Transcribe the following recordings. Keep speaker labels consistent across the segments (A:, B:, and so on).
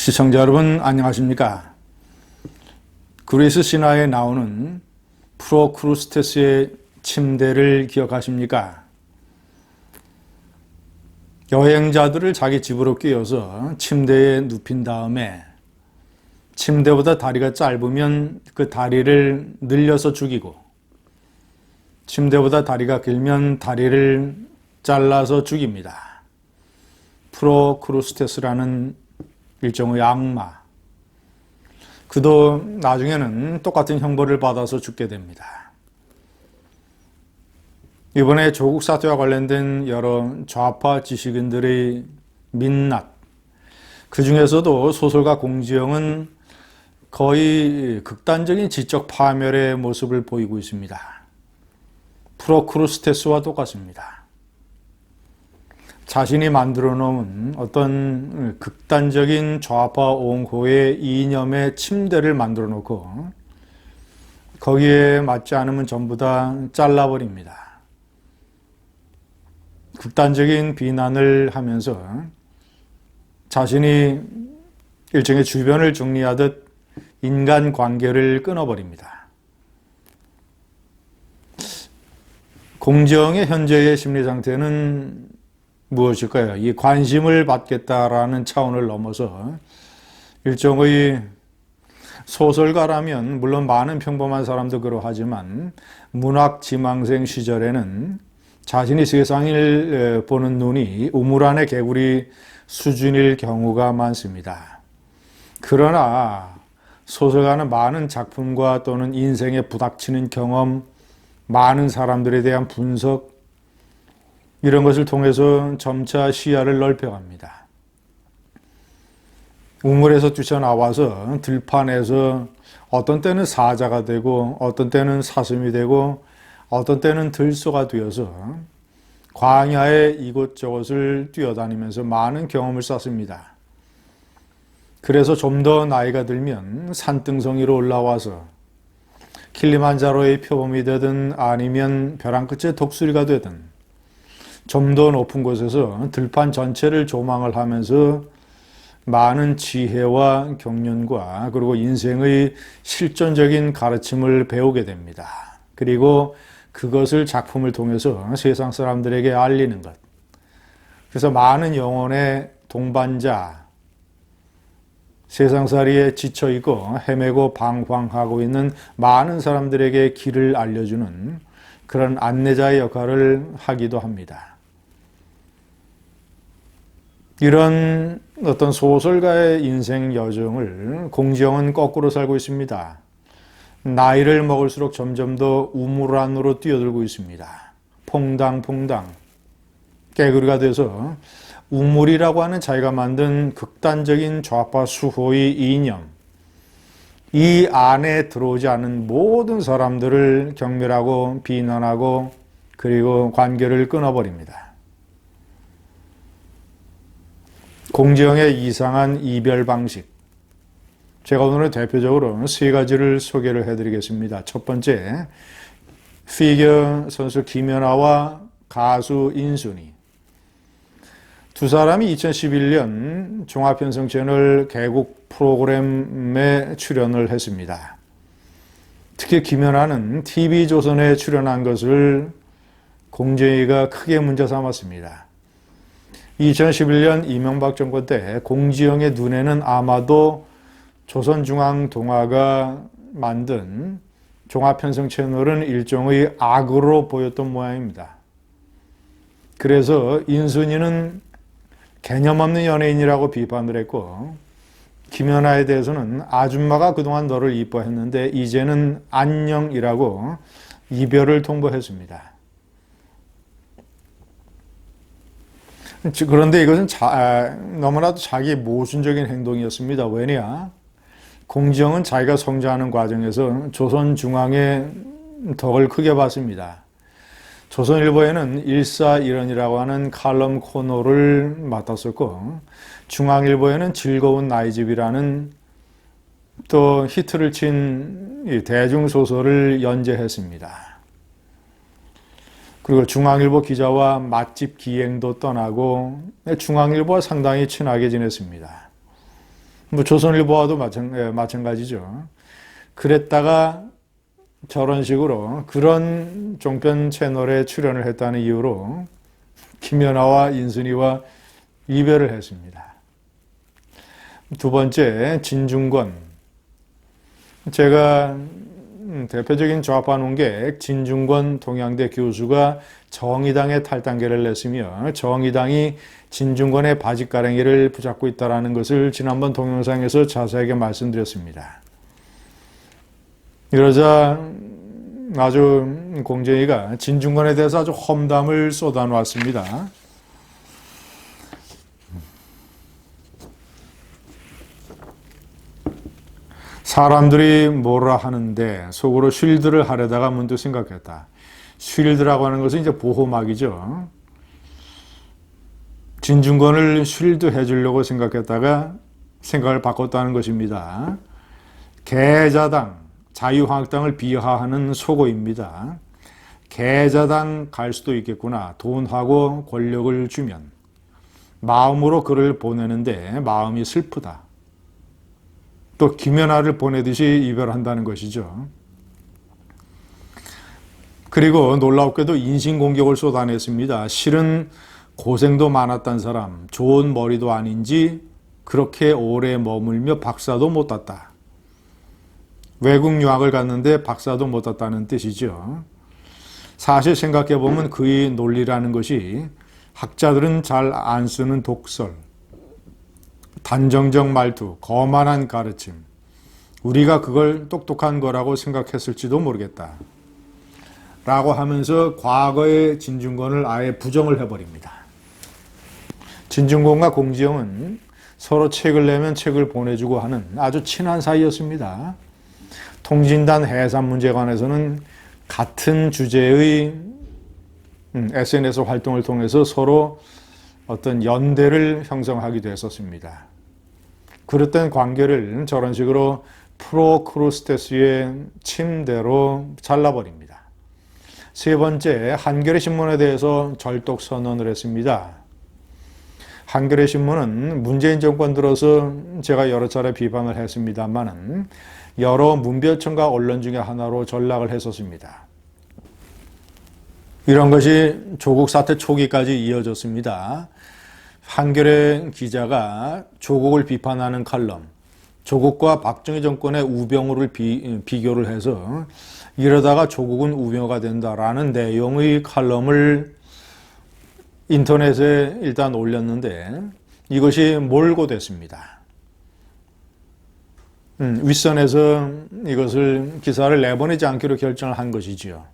A: 시청자 여러분 안녕하십니까? 그리스 신화에 나오는 프로크루스테스의 침대를 기억하십니까? 여행자들을 자기 집으로 끼워서 침대에 눕힌 다음에 침대보다 다리가 짧으면 그 다리를 늘려서 죽이고 침대보다 다리가 길면 다리를 잘라서 죽입니다. 프로크루스테스라는 일종의 악마. 그도 나중에는 똑같은 형벌을 받아서 죽게 됩니다. 이번에 조국 사태와 관련된 여러 좌파 지식인들의 민낯, 그 중에서도 소설가 공지영은 거의 극단적인 지적 파멸의 모습을 보이고 있습니다. 프로크루스테스와 똑같습니다. 자신이 만들어 놓은 어떤 극단적인 좌파 옹호의 이념의 침대를 만들어 놓고 거기에 맞지 않으면 전부 다 잘라버립니다. 극단적인 비난을 하면서 자신이 일종의 주변을 정리하듯 인간관계를 끊어버립니다. 공정의 현재의 심리 상태는 무엇일까요? 이 관심을 받겠다라는 차원을 넘어서 일종의 소설가라면 물론 많은 평범한 사람도 그러하지만 문학 지망생 시절에는 자신이 세상을 보는 눈이 우물 안의 개구리 수준일 경우가 많습니다. 그러나 소설가는 많은 작품과 또는 인생에 부닥치는 경험, 많은 사람들에 대한 분석, 이런 것을 통해서 점차 시야를 넓혀갑니다. 우물에서 뛰쳐나와서 들판에서 어떤 때는 사자가 되고 어떤 때는 사슴이 되고 어떤 때는 들소가 되어서 광야의 이곳저곳을 뛰어다니면서 많은 경험을 쌓습니다. 그래서 좀 더 나이가 들면 산등성 위로 올라와서 킬리만자로의 표범이 되든 아니면 벼랑 끝의 독수리가 되든 좀 더 높은 곳에서 들판 전체를 조망을 하면서 많은 지혜와 경륜과 그리고 인생의 실존적인 가르침을 배우게 됩니다. 그리고 그것을 작품을 통해서 세상 사람들에게 알리는 것. 그래서 많은 영혼의 동반자, 세상살이에 지쳐있고 헤매고 방황하고 있는 많은 사람들에게 길을 알려주는 그런 안내자의 역할을 하기도 합니다. 이런 어떤 소설가의 인생 여정을 공지영은 거꾸로 살고 있습니다. 나이를 먹을수록 점점 더 우물 안으로 뛰어들고 있습니다. 퐁당퐁당 깨구리가 돼서 우물이라고 하는 자기가 만든 극단적인 좌파 수호의 이념, 이 안에 들어오지 않은 모든 사람들을 경멸하고 비난하고 그리고 관계를 끊어버립니다. 공지영의 이상한 이별 방식. 제가 오늘은 대표적으로 세 가지를 소개를 해드리겠습니다. 첫 번째, 피겨 선수 김연아와 가수 인순이. 두 사람이 2011년 종합편성 채널 개국 프로그램에 출연을 했습니다. 특히 김연아는 TV조선에 출연한 것을 공정위가 크게 문제 삼았습니다. 2011년 이명박 정권 때 공지영의 눈에는 아마도 조선중앙동화가 만든 종합편성 채널은 일종의 악으로 보였던 모양입니다. 그래서 인순이는 개념 없는 연예인이라고 비판을 했고 김연아에 대해서는 아줌마가 그동안 너를 이뻐했는데 이제는 안녕이라고 이별을 통보했습니다. 그런데 이것은 너무나도 자기 모순적인 행동이었습니다. 왜냐? 공지영은 자기가 성장하는 과정에서 조선중앙의 덕을 크게 봤습니다. 조선일보에는 일사일언이라고 하는 칼럼 코너를 맡았었고 중앙일보에는 즐거운 나이집이라는 또 히트를 친 대중소설을 연재했습니다. 그리고 중앙일보 기자와 맛집 기행도 떠나고 중앙일보와 상당히 친하게 지냈습니다. 뭐 조선일보와도 마찬가지죠. 그랬다가 저런 식으로 그런 종편 채널에 출연을 했다는 이유로 김연아와 인순이와 이별을 했습니다. 두 번째, 진중권. 제가 대표적인 좌파 논객 진중권 동양대 교수가 정의당에 탈당계를 냈으며 정의당이 진중권의 바짓가랭이를 붙잡고 있다는 것을 지난번 동영상에서 자세하게 말씀드렸습니다. 이러자 아주 공정위가 진중권에 대해서 아주 험담을 쏟아놓았습니다. 사람들이 뭐라 하는데 속으로 쉴드를 하려다가 문득 생각했다. 쉴드라고 하는 것은 이제 보호막이죠. 진중권을 쉴드 해주려고 생각했다가 생각을 바꿨다는 것입니다. 개자당, 자유한국당을 비하하는 속어입니다. 개자당 갈 수도 있겠구나. 돈하고 권력을 주면. 마음으로 글을 보내는데 마음이 슬프다. 또 김연아를 보내듯이 이별한다는 것이죠. 그리고 놀랍게도 인신공격을 쏟아냈습니다. 실은 고생도 많았던 사람, 좋은 머리도 아닌지 그렇게 오래 머물며 박사도 못 땄다. 외국 유학을 갔는데 박사도 못 땄다는 뜻이죠. 사실 생각해보면 그의 논리라는 것이 학자들은 잘 안 쓰는 독설, 단정적 말투, 거만한 가르침, 우리가 그걸 똑똑한 거라고 생각했을지도 모르겠다. 라고 하면서 과거의 진중권을 아예 부정을 해버립니다. 진중권과 공지영은 서로 책을 내면 책을 보내주고 하는 아주 친한 사이였습니다. 통진단 해산 문제에 관해서는 같은 주제의 SNS 활동을 통해서 서로 어떤 연대를 형성하기도 했었습니다. 그랬던 관계를 저런 식으로 프로크루스테스의 침대로 잘라버립니다. 세 번째, 한겨레 신문에 대해서 절독 선언을 했습니다. 한겨레 신문은 문재인 정권 들어서 제가 여러 차례 비판을 했습니다만은 여러 문별청과 언론 중에 하나로 전락을 했었습니다. 이런 것이 조국 사태 초기까지 이어졌습니다. 한겨레 기자가 조국을 비판하는 칼럼, 조국과 박정희 정권의 우병우를 비교를 해서 이러다가 조국은 우병우가 된다라는 내용의 칼럼을 인터넷에 일단 올렸는데 이것이 몰고 됐습니다. 윗선에서 이것을 기사를 내보내지 않기로 결정을 한 것이지요.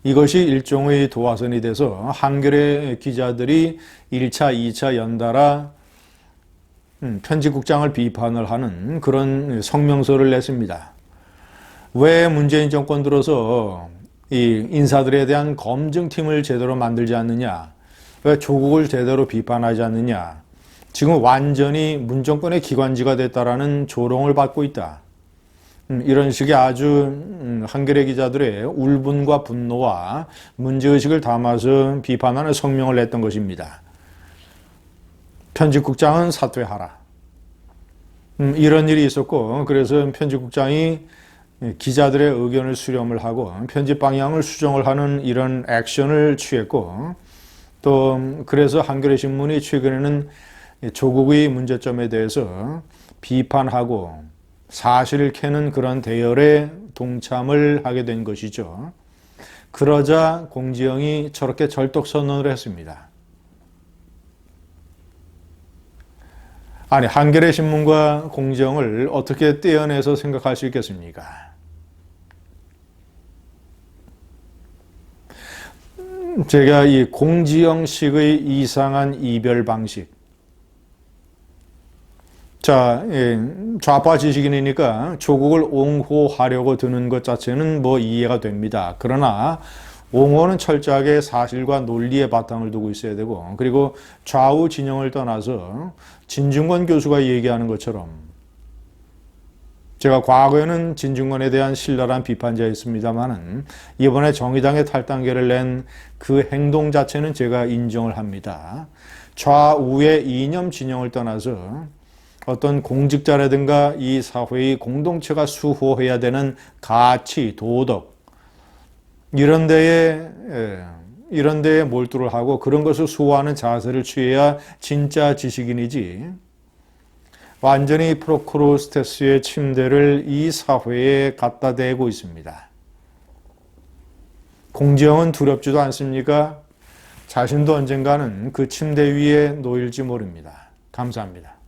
A: 이것이 일종의 도화선이 돼서 한겨레 기자들이 1차, 2차 연달아 편집국장을 비판을 하는 그런 성명서를 냈습니다. 왜 문재인 정권 들어서 이 인사들에 대한 검증팀을 제대로 만들지 않느냐? 왜 조국을 제대로 비판하지 않느냐? 지금 완전히 문정권의 기관지가 됐다라는 조롱을 받고 있다. 이런 식의 아주 한겨레 기자들의 울분과 분노와 문제의식을 담아서 비판하는 성명을 냈던 것입니다. 편집국장은 사퇴하라. 이런 일이 있었고 그래서 편집국장이 기자들의 의견을 수렴을 하고 편집 방향을 수정을 하는 이런 액션을 취했고 또 그래서 한겨레 신문이 최근에는 조국의 문제점에 대해서 비판하고 사실을 캐는 그런 대열에 동참을 하게 된 것이죠. 그러자 공지영이 저렇게 절독 선언을 했습니다. 아니, 한겨레 신문과 공지영을 어떻게 떼어내서 생각할 수 있겠습니까? 제가 이 공지영식의 이상한 이별 방식, 자, 좌파 지식인이니까 조국을 옹호하려고 드는 것 자체는 뭐 이해가 됩니다. 그러나 옹호는 철저하게 사실과 논리의 바탕을 두고 있어야 되고 그리고 좌우 진영을 떠나서 진중권 교수가 얘기하는 것처럼 제가 과거에는 진중권에 대한 신랄한 비판자였습니다만은 이번에 정의당의 탈당계를 낸 그 행동 자체는 제가 인정을 합니다. 좌우의 이념 진영을 떠나서 어떤 공직자라든가 이 사회의 공동체가 수호해야 되는 가치, 도덕 이런 데에 몰두를 하고 그런 것을 수호하는 자세를 취해야 진짜 지식인이지. 완전히 프로크로스테스의 침대를 이 사회에 갖다 대고 있습니다. 공지영은 두렵지도 않습니까? 자신도 언젠가는 그 침대 위에 놓일지 모릅니다. 감사합니다.